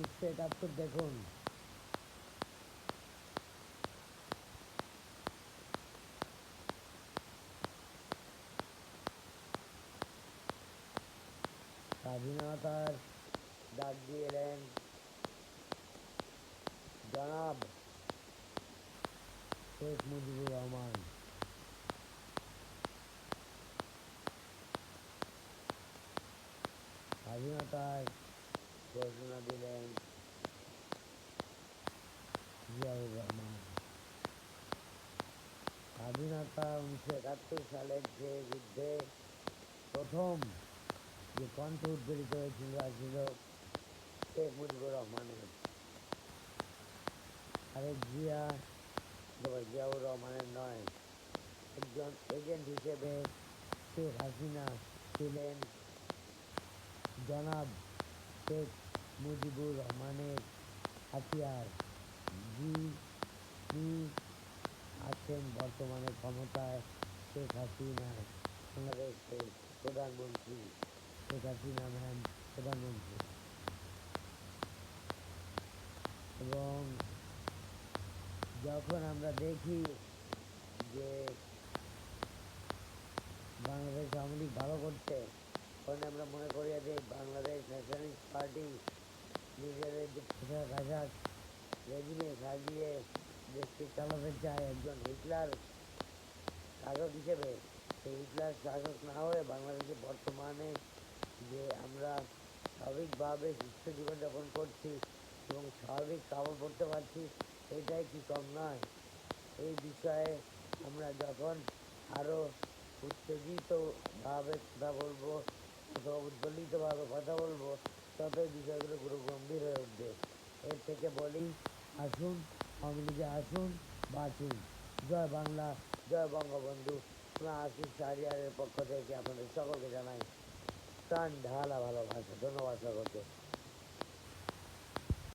1971 দেখুন। স্বাধীনতার ডাক দিয়ে এলেন জনাব শেখ মুজিবুর রহমান। স্বাধীনতার ঘোষণা দিলেন জিয়াউর রহমান। স্বাধীনতা 1971 সালের যে যুদ্ধে প্রথম যে কণ্ঠ উদ্বেলিত হয়েছিল ছিল শেখ মুজিবুর রহমানের। আরেক জিয়া, জিয়াউর রহমানের নয়, একজন এজেন্ট হিসেবে শেখ হাসিনা ছিলেন জনাব শেখ মুজিবুর রহমানের হাতিয়ার। যিনি আছেন বর্তমানে ক্ষমতায়, শেখ হাসিনা, বাংলাদেশের প্রধানমন্ত্রী। শেখ হাসিনা ম্যাম প্রধানমন্ত্রী। এবং যখন আমরা দেখি যে বাংলাদেশ আওয়ামী লীগ ভালো করছে, তখন আমরা মনে করি যে বাংলাদেশ ন্যাশনালিস্ট পার্টি নিজেদের যে পোশাক রেজিমে সাজিয়ে দেশকে চালাতে চায় একজন হিটলার শাসক হিসেবে। সেই হিটলার শাসক না হয়ে বাংলাদেশে বর্তমানে যে আমরা স্বাভাবিকভাবে সুস্থ জীবনযাপন করছি এবং স্বাভাবিক কাপড় পরতে পারছি, এটাই কি কম নয়? এই বিষয়ে আমরা যখন আরও উত্তেজিতভাবে কথা বলবো অথবা উদ্বেলিতভাবে কথা বলবো, ততই বিষয়গুলো পুরো গম্ভীর হয়ে উঠবে। এর থেকে বলি, আসুন আওয়ামী লীগে আসুন, বাঁচুন। জয় বাংলা, জয় বঙ্গবন্ধু। আমরা আশিস শাহরিয়ারের পক্ষ থেকে আপনাদের সকলকে জানাই প্রাণ ঢালা ভালোবাসা। ধন্যবাদ সকলকে।